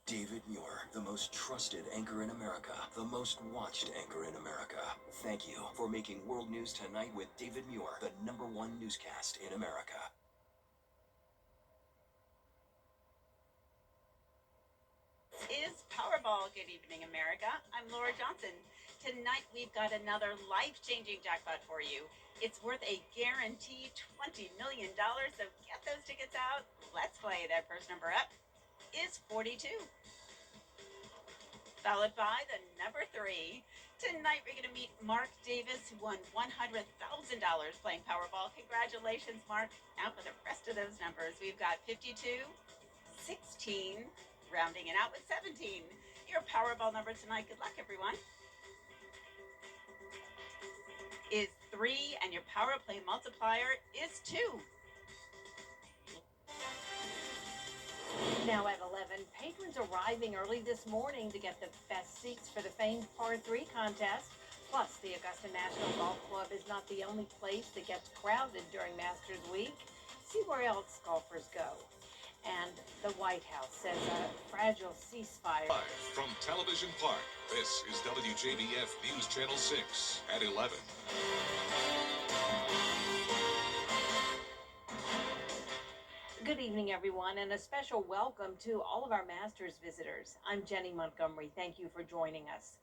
David Muir, the most trusted anchor in America, the most watched anchor in America. Thank you for making World News Tonight with David Muir the #1 newscast in America. Is Powerball. Good evening, America. I'm Laura Johnson. Tonight we've got another life-changing jackpot for you. It's worth a guaranteed $20 million, so get those tickets out. Let's play. That first number up is 42, followed by the number 3. Tonight we're going to meet Mark Davis, who won $100,000 playing Powerball. Congratulations, Mark. Now for the rest of those numbers, we've got 52, 16, rounding it out with 17. Your Powerball number tonight, good luck everyone, is 3, and your Power Play multiplier is 2. Now at 11, patrons arriving early this morning to get the best seats for the famed Par 3 contest. Plus, the Augusta National Golf Club is not the only place that gets crowded during Masters Week. See where else golfers go. And the White House says a fragile ceasefire. Live from Television Park, this is WJBF News Channel 6 at 11. Good evening, everyone, and a special welcome to all of our Masters visitors. I'm Jenny Montgomery. Thank you for joining us.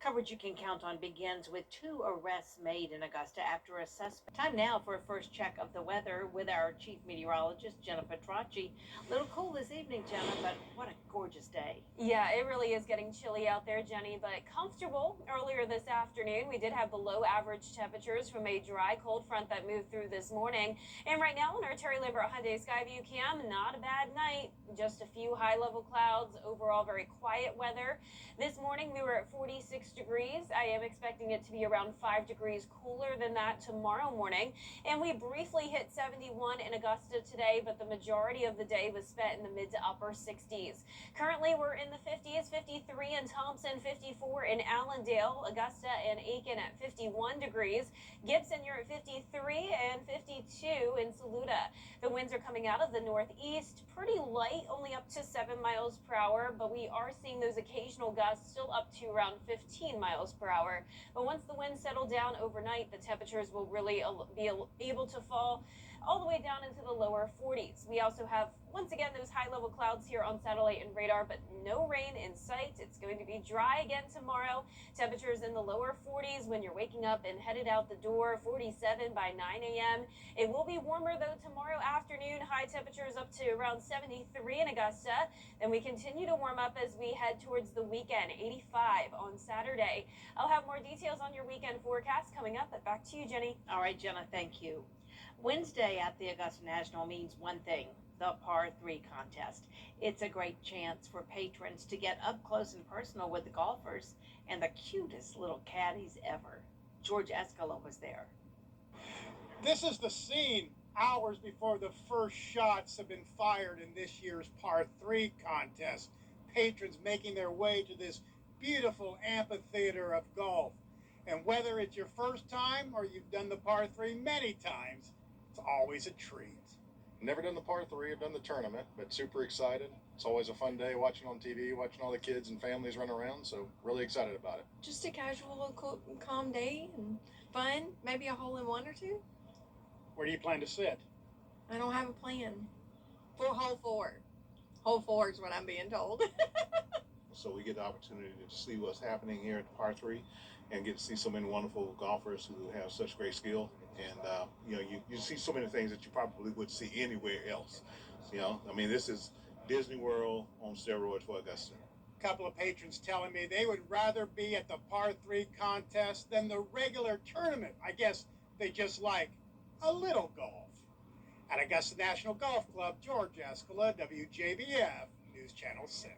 Coverage you can count on begins with 2 arrests made in Augusta after a suspect. Time now for a first check of the weather with our chief meteorologist, Jenna Petracci. A little cool this evening, Jenna, but what a gorgeous day. Yeah, it really is getting chilly out there, Jenny, but comfortable. Earlier this afternoon, we did have below average temperatures from a dry cold front that moved through this morning. And right now on our Terry Lambert Hyundai Skyview cam, not a bad night. Just a few high-level clouds. Overall, very quiet weather. This morning, we were at 46 degrees. I am expecting it to be around 5 degrees cooler than that tomorrow morning. And we briefly hit 71 in Augusta today, but the majority of the day was spent in the mid to upper 60s. Currently, we're in the 50s, 53 in Thompson, 54 in Allendale, Augusta and Aiken at 51 degrees. Gibson, you're at 53 and 52 in Saluda. The winds are coming out of the northeast, pretty light, only up to 7 miles per hour, but we are seeing those occasional gusts still up to around 15 miles per hour. But once the winds settle down overnight, the temperatures will really be able to fall all the way down into the lower 40s. We also have, once again, those high-level clouds here on satellite and radar, but no rain in sight. It's going to be dry again tomorrow. Temperatures in the lower 40s when you're waking up and headed out the door, 47 by 9 a.m. It will be warmer, though, tomorrow afternoon. High temperatures up to around 73 in Augusta. Then we continue to warm up as we head towards the weekend, 85 on Saturday. I'll have more details on your weekend forecast coming up, but back to you, Jenny. All right, Jenna, thank you. Wednesday at the Augusta National means one thing, the Par 3 contest. It's a great chance for patrons to get up close and personal with the golfers and the cutest little caddies ever. George Escala was there. This is the scene hours before the first shots have been fired in this year's Par 3 contest. Patrons making their way to this beautiful amphitheater of golf. And whether it's your first time or you've done the Par 3 many times, it's always a treat. Never done the Par 3, I've done the tournament, but super excited. It's always a fun day watching on TV, watching all the kids and families run around, so really excited about it. Just a casual, calm day and fun, maybe a hole-in-one or 2. Where do you plan to sit? I don't have a plan. For hole 4. Hole 4 is what I'm being told. So we get the opportunity to see what's happening here at the Par 3 and get to see so many wonderful golfers who have such great skill. And, you see so many things that you probably wouldn't see anywhere else. This is Disney World on steroids for Augusta. A couple of patrons telling me they would rather be at the Par 3 contest than the regular tournament. I guess they just like a little golf. At Augusta National Golf Club, George Escala, WJBF, News Channel 6.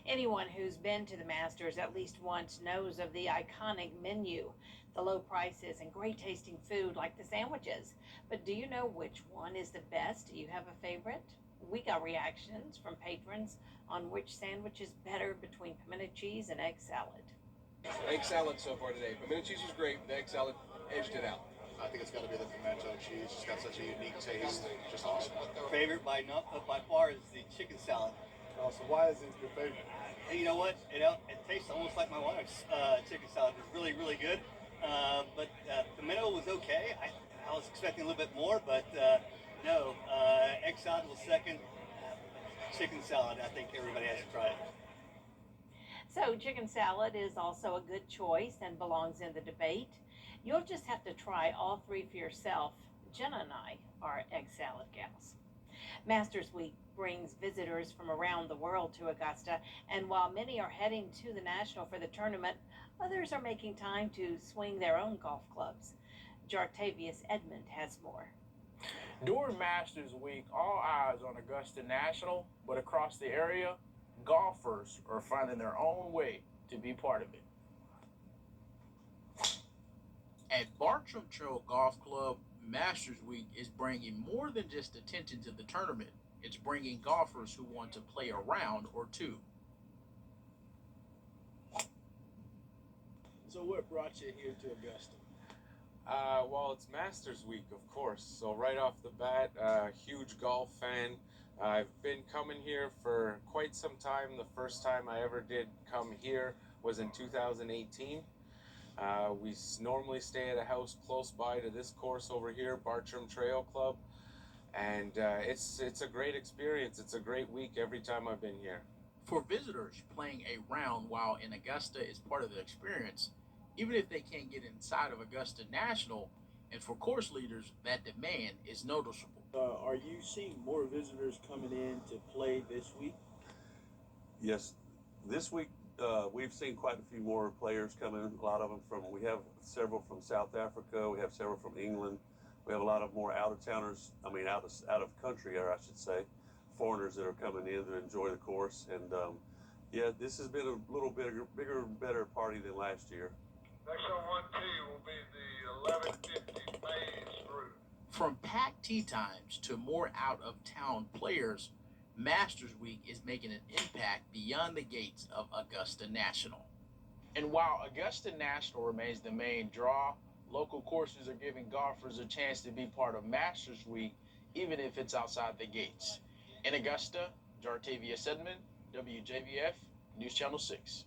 Anyone who's been to the Masters at least once knows of the iconic menu, the low prices and great tasting food like the sandwiches. But do you know which one is the best? Do you have a favorite? We got reactions from patrons on which sandwich is better between pimento cheese and egg salad. Egg salad so far today. Pimento cheese was great, but the egg salad edged it out. I think it's got to be the pimento cheese. It's got such a unique taste. Just awesome. Favorite by far is the chicken salad. Awesome. Why is it your favorite? And you know what? It tastes almost like my wife's chicken salad. It's really, really good. But the minnow was okay. I was expecting a little bit more, but no. Egg salad was second. Chicken salad, I think everybody has to try it. So, chicken salad is also a good choice and belongs in the debate. You'll just have to try all three for yourself. Jenna and I are egg salad gals. Masters Week brings visitors from around the world to Augusta, and while many are heading to the National for the tournament, others are making time to swing their own golf clubs. Jartavius Edmond has more. During Masters Week, all eyes on Augusta National, but across the area, golfers are finding their own way to be part of it. At Bartram Trail Golf Club, Masters Week is bringing more than just attention to the tournament. It's bringing golfers who want to play a round or two. So what brought you here to Augusta? Well, it's Masters Week, of course. So right off the bat, huge golf fan. I've been coming here for quite some time. The first time I ever did come here was in 2018. We normally stay at a house close by to this course over here, Bartram Trail Club. And it's a great experience. It's a great week every time I've been here. For visitors, playing a round while in Augusta is part of the experience, even if they can't get inside of Augusta National. And for course leaders, that demand is noticeable. Are you seeing more visitors coming in to play this week? Yes, this week we've seen quite a few more players come in. A lot of them we have several from South Africa. We have several from England. We have a lot of more out-of-towners. I mean, out of country, or I should say, foreigners that are coming in to enjoy the course. And yeah, this has been a little bigger, better party than last year. Next on 1T will be the 1150 Maze Group. From packed tee times to more out-of-town players, Masters Week is making an impact beyond the gates of Augusta National. And while Augusta National remains the main draw, local courses are giving golfers a chance to be part of Masters Week, even if it's outside the gates. In Augusta, Jartavius Edmond, WJBF, News Channel 6.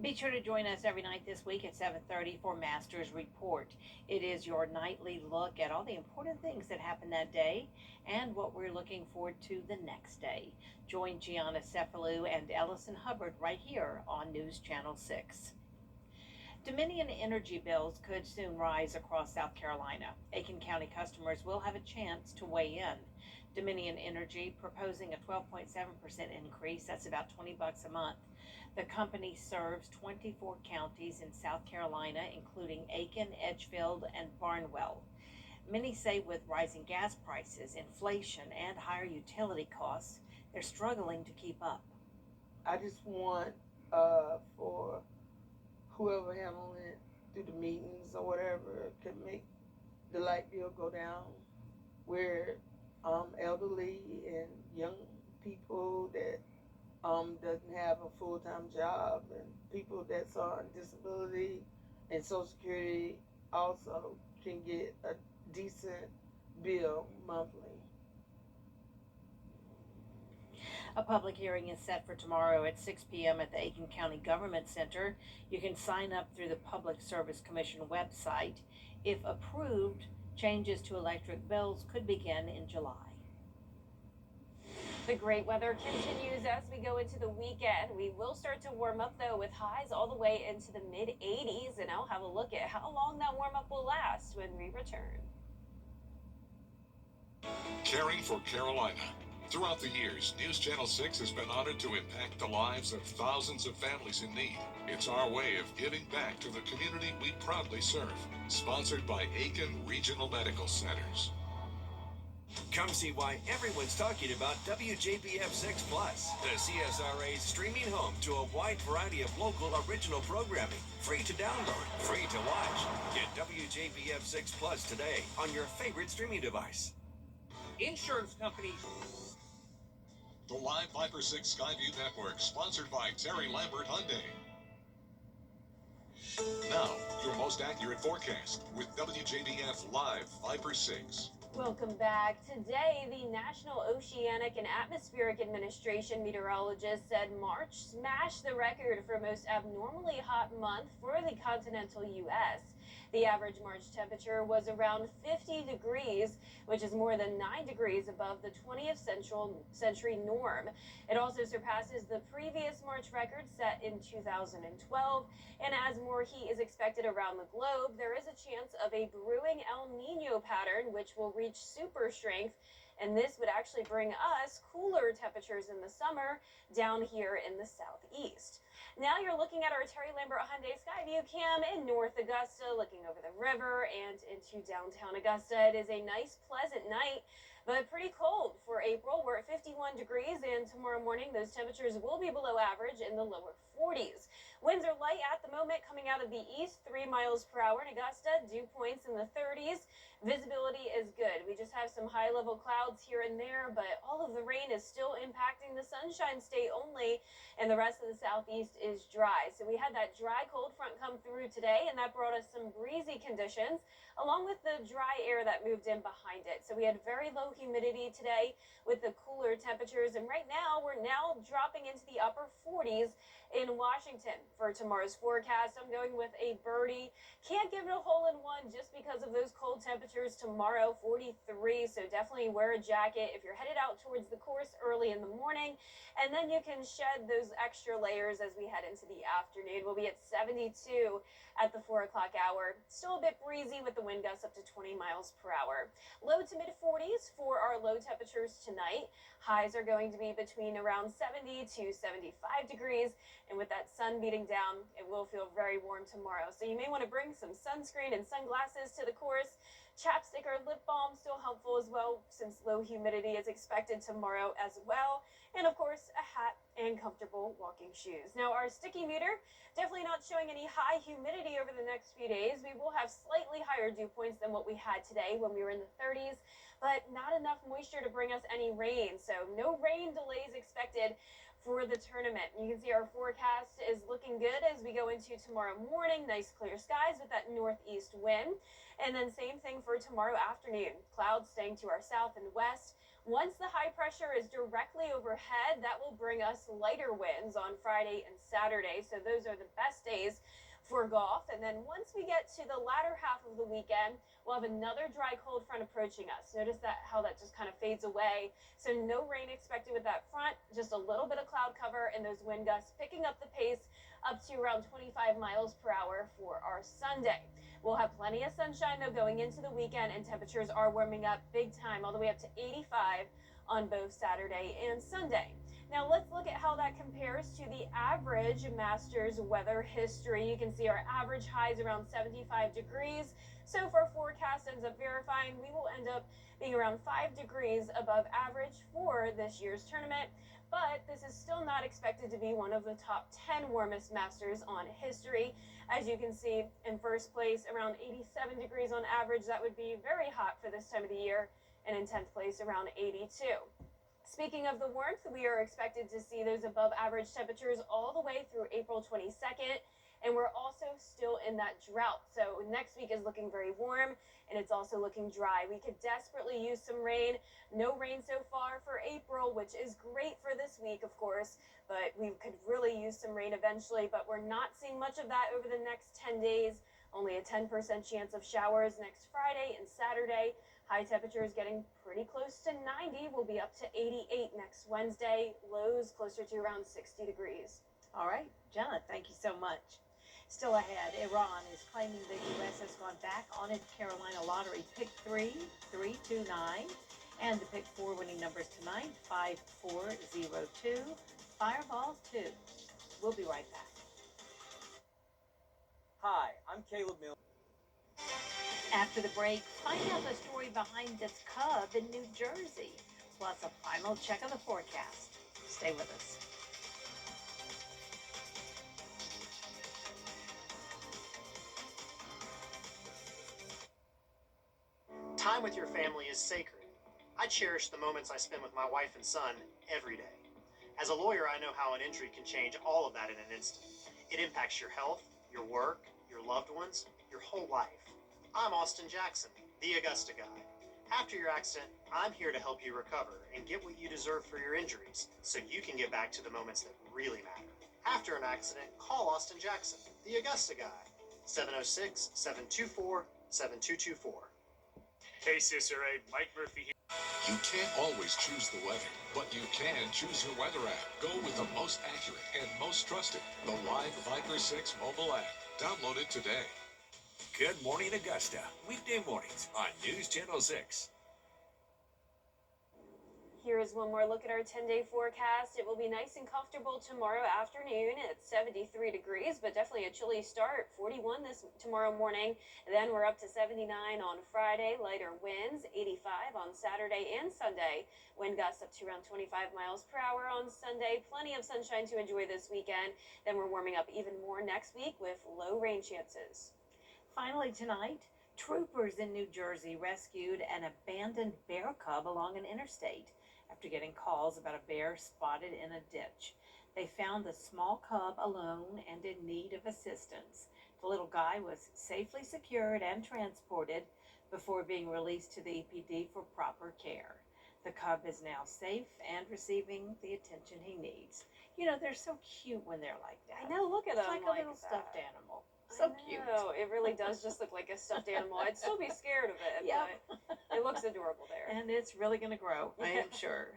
Be sure to join us every night this week at 7:30 for Masters Report. It is your nightly look at all the important things that happened that day and what we're looking forward to the next day. Join Gianna Cephalou and Ellison Hubbard right here on News Channel 6. Dominion energy bills could soon rise across South Carolina. Aiken County customers will have a chance to weigh in. Dominion Energy proposing a 12.7% increase. That's about $20 a month. The company serves 24 counties in South Carolina, including Aiken, Edgefield, and Barnwell. Many say with rising gas prices, inflation, and higher utility costs, they're struggling to keep up. I just want for whoever handling it through the meetings or whatever could make the light bill go down, where elderly and young people that doesn't have a full-time job and people that's on disability and Social Security also can get a decent bill monthly. A public hearing is set for tomorrow at 6 p.m. at the Aiken County Government Center. You can sign up through the Public Service Commission website. If approved, changes to electric bills could begin in July. The great weather continues as we go into the weekend. We will start to warm up, though, with highs all the way into the mid-80s. And I'll have a look at how long that warm-up will last when we return. Caring for Carolina. Throughout the years, News Channel 6 has been honored to impact the lives of thousands of families in need. It's our way of giving back to the community we proudly serve. Sponsored by Aiken Regional Medical Centers. Come see why everyone's talking about WJBF 6 Plus, the CSRA's streaming home to a wide variety of local original programming. Free to download, free to watch. Get WJBF 6 Plus today on your favorite streaming device. Insurance companies. The Live Viper 6 Skyview Network, sponsored by Terry Lambert Hyundai. Now, your most accurate forecast with WJBF Live Viper 6. Welcome back. Today, the National Oceanic and Atmospheric Administration meteorologist said March smashed the record for most abnormally hot month for the continental U.S. The average March temperature was around 50 degrees, which is more than 9 degrees above the 20th century norm. It also surpasses the previous March record set in 2012. And as more heat is expected around the globe, there is a chance of a brewing El Nino pattern, which will reach super strength. And this would actually bring us cooler temperatures in the summer down here in the southeast. Now you're looking at our Terry Lambert Hyundai Skyview cam in North Augusta, looking over the river and into downtown Augusta. It is a nice, pleasant night, but pretty cold for April. We're at 51 degrees, and tomorrow morning those temperatures will be below average in the lower 40s. Winds are light at the moment coming out of the east, 3 miles per hour in Augusta, dew points in the 30s. Visibility is good. We just have some high-level clouds here and there, but all of the rain is still impacting the Sunshine State only, and the rest of the southeast is dry. So we had that dry cold front come through today, and that brought us some breezy conditions, along with the dry air that moved in behind it. So we had very low humidity today with the cooler temperatures, and right now we're now dropping into the upper 40s in Washington. For tomorrow's forecast, I'm going with a birdie. Can't give it a hole in one just because of those cold temperatures tomorrow, 43. So definitely wear a jacket if you're headed out towards the course early in the morning. And then you can shed those extra layers as we head into the afternoon. We'll be at 72 at the 4 o'clock hour. Still a bit breezy with the wind gusts up to 20 miles per hour. Low to mid 40s for our low temperatures tonight. Highs are going to be between around 70 to 75 degrees. And with that sun beating down, it will feel very warm tomorrow. So you may want to bring some sunscreen and sunglasses to the course. Chapstick or lip balm still helpful as well, since low humidity is expected tomorrow as well. And of course, a hat and comfortable walking shoes. Now, our sticky meter definitely not showing any high humidity over the next few days. We will have slightly higher dew points than what we had today when we were in the 30s, but not enough moisture to bring us any rain. So no rain delays expected for the tournament. You can see our forecast is looking good as we go into tomorrow morning. Nice clear skies with that northeast wind. And then same thing for tomorrow afternoon. Clouds staying to our south and west. Once the high pressure is directly overhead, that will bring us lighter winds on Friday and Saturday. So those are the best days for golf. And then once we get to the latter half of the weekend, we'll have another dry cold front approaching us. Notice that how that just kind of fades away. So no rain expected with that front, just a little bit of cloud cover and those wind gusts picking up the pace up to around 25 miles per hour for our Sunday. We'll have plenty of sunshine though going into the weekend, and temperatures are warming up big time, all the way up to 85 on both Saturday and Sunday. Now let's look at how that compares to the average Masters weather history. You can see our average highs around 75 degrees. So if our forecast ends up verifying, we will end up being around 5 degrees above average for this year's tournament. But this is still not expected to be one of the top 10 warmest Masters on history. As you can see, in first place, around 87 degrees on average. That would be very hot for this time of the year. And in 10th place, around 82. Speaking of the warmth, we are expected to see those above average temperatures all the way through April 22nd. And we're also still in that drought. So next week is looking very warm, and it's also looking dry. We could desperately use some rain. No rain so far for April, which is great for this week, of course, but we could really use some rain eventually. But we're not seeing much of that over the next 10 days. Only a 10% chance of showers next Friday and Saturday. High temperatures getting pretty close to 90. We'll be up to 88 next Wednesday. Lows closer to around 60 degrees. All right, Jenna, thank you so much. Still ahead, Iran is claiming the U.S. has gone back on its Carolina lottery. Pick 3, 329, and the pick 4 winning numbers tonight, 5402, Fireball 2. We'll be right back. Hi, I'm Caleb Miller. After the break, find out the story behind this cub in New Jersey, plus a final check of the forecast. Stay with us. Time with your family is sacred. I cherish the moments I spend with my wife and son every day. As a lawyer, I know how an injury can change all of that in an instant. It impacts your health, your work, your loved ones, your whole life. I'm Austin Jackson, the Augusta guy. After your accident, I'm here to help you recover and get what you deserve for your injuries so you can get back to the moments that really matter. After an accident, call Austin Jackson, the Augusta guy. 706-724-7224. Hey, CSRA, Mike Murphy here. You can't always choose the weather, but you can choose your weather app. Go with the most accurate and most trusted, the Live Viper 6 mobile app. Download it today. Good morning, Augusta. Weekday mornings on News Channel 6. Here is one more look at our 10-day forecast. It will be nice and comfortable tomorrow afternoon at 73 degrees, but definitely a chilly start. 41 tomorrow morning. Then we're up to 79 on Friday. Lighter winds, 85 on Saturday and Sunday. Wind gusts up to around 25 miles per hour on Sunday. Plenty of sunshine to enjoy this weekend. Then we're warming up even more next week with low rain chances. Finally tonight, troopers in New Jersey rescued an abandoned bear cub along an interstate after getting calls about a bear spotted in a ditch. They found the small cub alone and in need of assistance. The little guy was safely secured and transported before being released to the EPD for proper care. The cub is now safe and receiving the attention he needs. You know, they're so cute when they're like that. I know, look at It's them like a little stuffed animal. So cute. No, it really does just look like a stuffed animal. I'd still be scared of it, Yep. but it looks adorable there. And it's really going to grow, I am sure.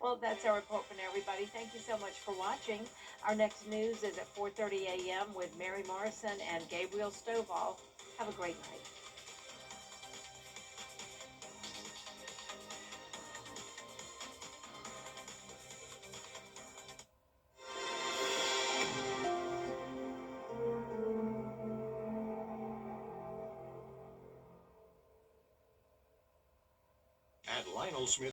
Well, that's our report from everybody. Thank you so much for watching. Our next news is at 4:30 a.m. with Mary Morrison and Gabriel Stovall. Have a great night. At Lionel Smith